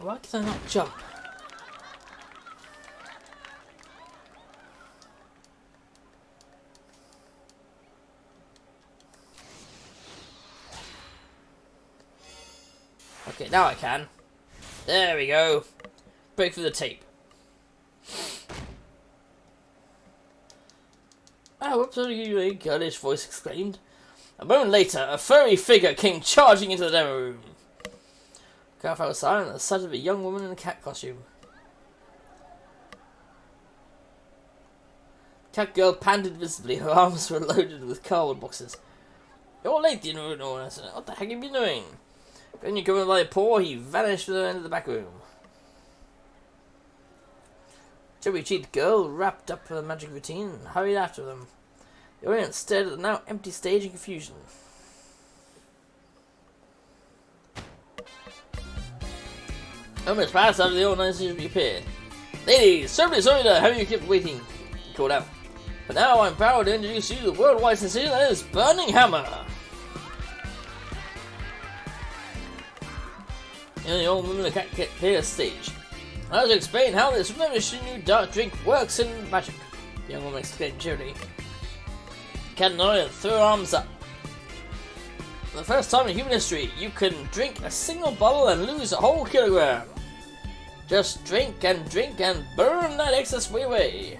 Why can I not jump? Okay, now I can. There we go. Break through the tape. Oh, whoops, what are you doing? A girlish voice exclaimed. A moment later, a furry figure came charging into the demo room. Cat fell silent at the sight of a young woman in a cat costume. Cat girl panted visibly. Her arms were loaded with cardboard boxes. You're late, you know. What the heck have you been doing? When you come in like a paw, he vanished to the end of the back room. Chubby cheeked girl wrapped up for the magic routine and hurried after them. The audience stared at the now empty stage in confusion. Almost passed after the organizers reappeared. Ladies, certainly sorry to have you keep waiting, he called out. But now I'm proud to introduce you to the worldwide sensation that is Burning Hammer. And the old woman can't get clear stage. I'll to explain how this ravishing new dark drink works in magic, the young woman exclaimed cheerily. Cat nodded and threw her arms up. For the first time in human history, you can drink a single bottle and lose a whole kilogram. Just drink and burn that excess weight away.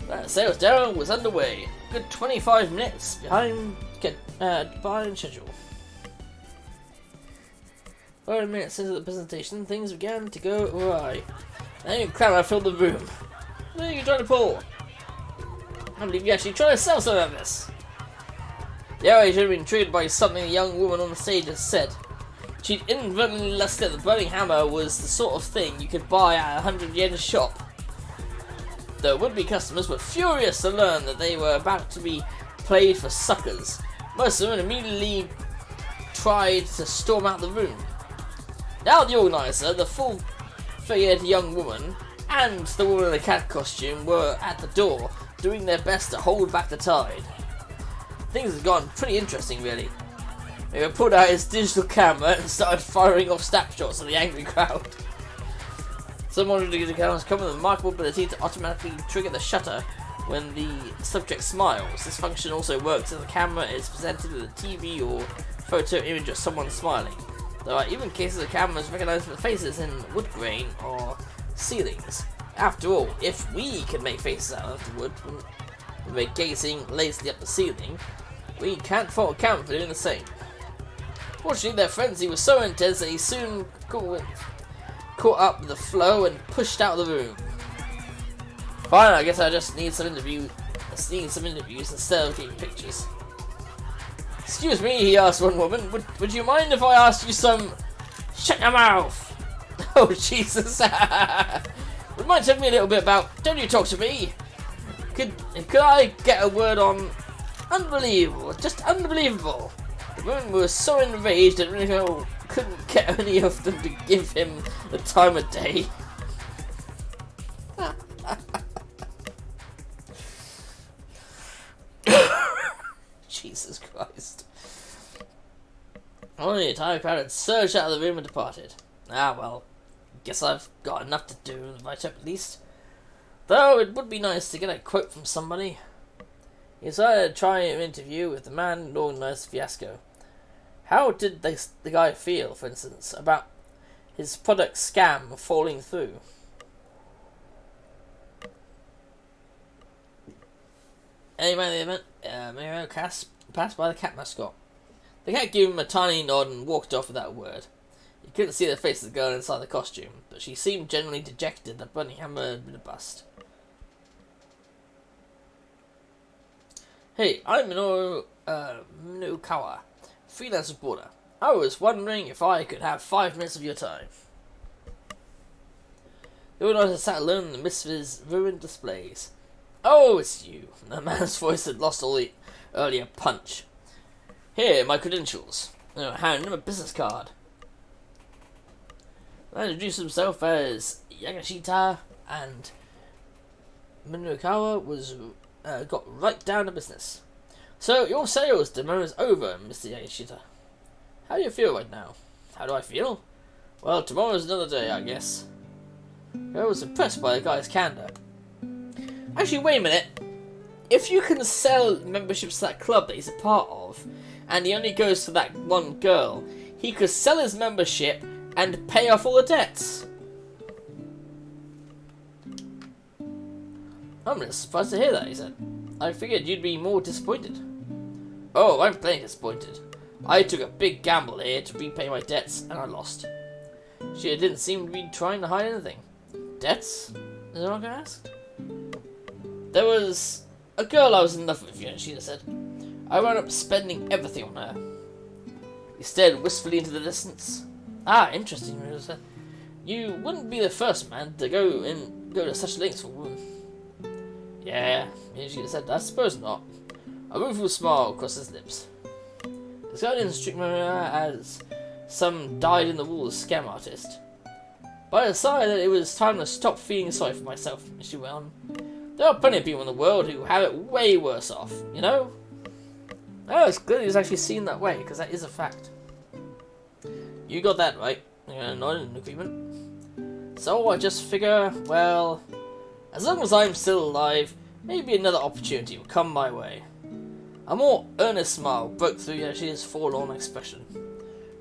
That sales demo was underway. Good 25 minutes behind schedule. 5 minutes into the presentation, things began to go awry. An angry clamour filled the room. What are you trying to pull? I believe you actually trying to sell some of this. The outrage had been triggered by something the young woman on the stage had said. She'd inadvertently listed that the Burning Hammer was the sort of thing you could buy at a 100 yen shop. The would-be customers were furious to learn that they were about to be played for suckers. Most of them immediately tried to storm out the room. Now the organiser, the full-figured young woman, and the woman in the cat costume were at the door, doing their best to hold back the tide. Things had gone pretty interesting, really. He pulled out his digital camera and started firing off snapshots of the angry crowd. Some modern digital cameras come with a remarkable ability to automatically trigger the shutter when the subject smiles. This function also works if the camera is presented with a TV or photo image of someone smiling. There are even cases of cameras recognizing the faces in wood grain or ceilings. After all, if we can make faces out of the wood when we're gazing lazily up the ceiling, we can't fault a camera for doing the same. Fortunately, their frenzy was so intense that he soon caught up with the flow and pushed out of the room. Fine, I guess I just need some interviews instead of taking pictures. Excuse me, he asked one woman, would you mind if I asked you some... Shut your mouth! Oh, Jesus! Remind me a little bit about... Don't you talk to me! Could I get a word on... Unbelievable, just unbelievable! The woman was so enraged that Minorikawa couldn't get any of them to give him the time of day. Jesus Christ. Only a entire crowd had surged out of the room and departed. Ah well, guess I've got enough to do to write up at least. Though it would be nice to get a quote from somebody. He decided to try an interview with the man who organised the fiasco. How did the guy feel, for instance, about his product scam falling through? Anyway, the event, Minorikawa passed by the cat mascot. The cat gave him a tiny nod and walked off without a word. You couldn't see the face of the girl inside the costume, but she seemed genuinely dejected that Burning Hammer had been a bust. Hey, I'm Minorikawa, freelance reporter. I was wondering if I could have 5 minutes of your time. The organizer sat alone in the midst of his ruined displays. Oh, it's you. The man's voice had lost all the earlier punch. Here, my credentials. Hand him a business card. I introduced himself as Yagashita, and Minorikawa got right down to business. So, your sales demo is over, Mr. Yagashita. How do you feel right now? How do I feel? Well, tomorrow's another day, I guess. I was impressed by the guy's candor. Actually, wait a minute. If you can sell memberships to that club that he's a part of, and he only goes for that one girl, he could sell his membership and pay off all the debts. I'm just surprised to hear that, he said. I figured you'd be more disappointed. Oh, I'm plenty disappointed. I took a big gamble here to repay my debts, and I lost. She didn't seem to be trying to hide anything. Debts? Is that what I'm going to ask? There was a girl I was in love with, she said. I wound up spending everything on her. He stared wistfully into the distance. Ah, interesting, she said. You wouldn't be the first man to go to such lengths for a woman. Yeah, she said, I suppose not. A rueful smile crossed his lips. This guy didn't strike me as some dyed-in-the-wool scam artist. But I decided that it was time to stop feeling sorry for myself, she went on. There are plenty of people in the world who have it way worse off, you know? Oh, it's good he's actually seen that way, because that is a fact. You got that right. Not in agreement. So I just figure, well, as long as I'm still alive, maybe another opportunity will come my way. A more earnest smile broke through Yoshi's forlorn expression.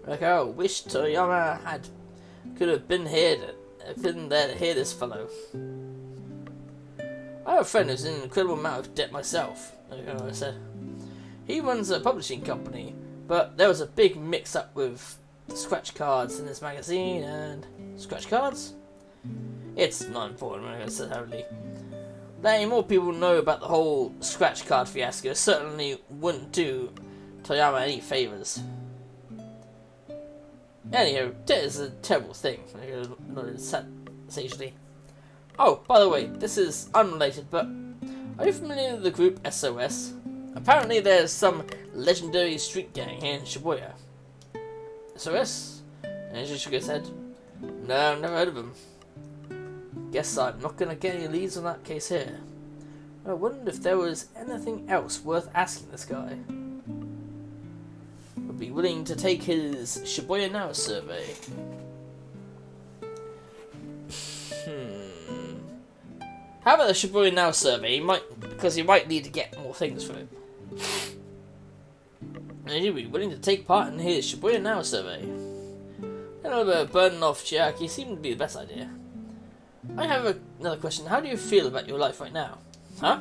Like, I wish Toyama could have been there to hear this fellow. I have a friend who's in an incredible amount of debt myself, I said. He runs a publishing company, but there was a big mix-up with scratch cards in this magazine, and... Scratch cards? It's not important, I said hurriedly. Letting more people know about the whole scratch card fiasco certainly wouldn't do Toyama any favours. Anyhow, debt is a terrible thing, I nodded sagely. Oh, by the way, this is unrelated, but are you familiar with the group SOS? Apparently there's some legendary street gang here in Shibuya. SOS? And she shook his head. No, never heard of them. Guess I'm not going to get any leads on that case here. I wondered if there was anything else worth asking this guy. Would be willing to take his Shibuya Now survey. How about the Shibuya Now survey? Because he might need to get more things from it. And he'd be willing to take part in his Shibuya Now survey. A little bit of burden off Chiaki seemed to be the best idea. I have another question. How do you feel about your life right now? Huh?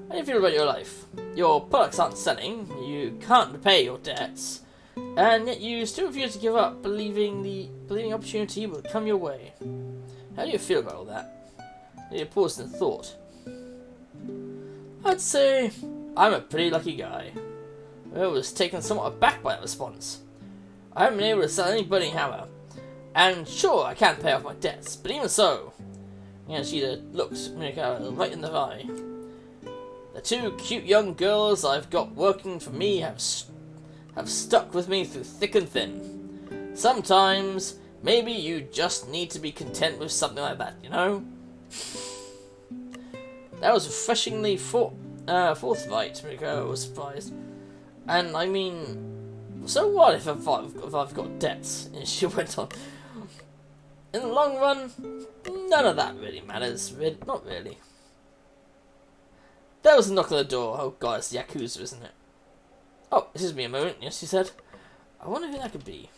How do you feel about your life? Your products aren't selling, you can't repay your debts, and yet you still refuse to give up, believing opportunity will come your way. How do you feel about all that? He paused in thought. I'd say I'm a pretty lucky guy. I was taken somewhat aback by that response. I haven't been able to sell any burning hammer, and sure, I can pay off my debts, but even so... she looked Minorikawa right in the eye. The two cute young girls I've got working for me have stuck with me through thick and thin. Sometimes, maybe you just need to be content with something like that, you know? That was refreshingly forthright, Minorikawa was surprised. And I mean, so what if I've got debts? And she went on. In the long run, none of that really matters. Not really. There was a knock on the door. Oh god, it's the Yakuza, isn't it? Oh, excuse me a moment. Yes, she said. I wonder who that could be.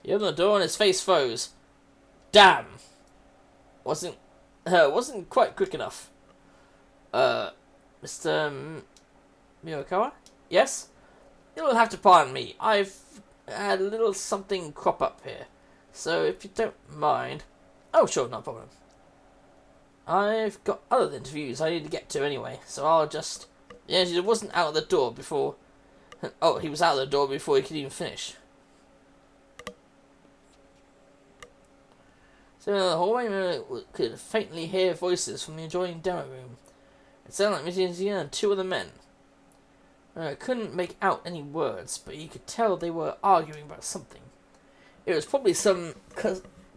He opened the door and his face froze. Damn! Wasn't quite quick enough. Mr. Minorikawa? Yes? You'll have to pardon me. I've had a little something crop up here. So, if you don't mind... Oh, sure, no problem. I've got other interviews I need to get to anyway, so I'll just... Yeah, he wasn't out of the door before... Oh, he was out of the door before he could even finish. So in the hallway, we could faintly hear voices from the adjoining demo room. It sounded like Minorikawa and two other men. I couldn't make out any words, but you could tell they were arguing about something. It was probably some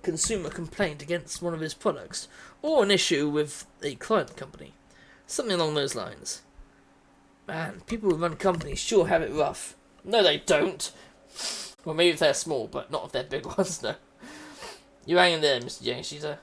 consumer complaint against one of his products, or an issue with a client company. Something along those lines. Man, people who run companies sure have it rough. No, they don't. Well, maybe if they're small, but not if they're big ones, no. You hang in there, Mr. Yashida.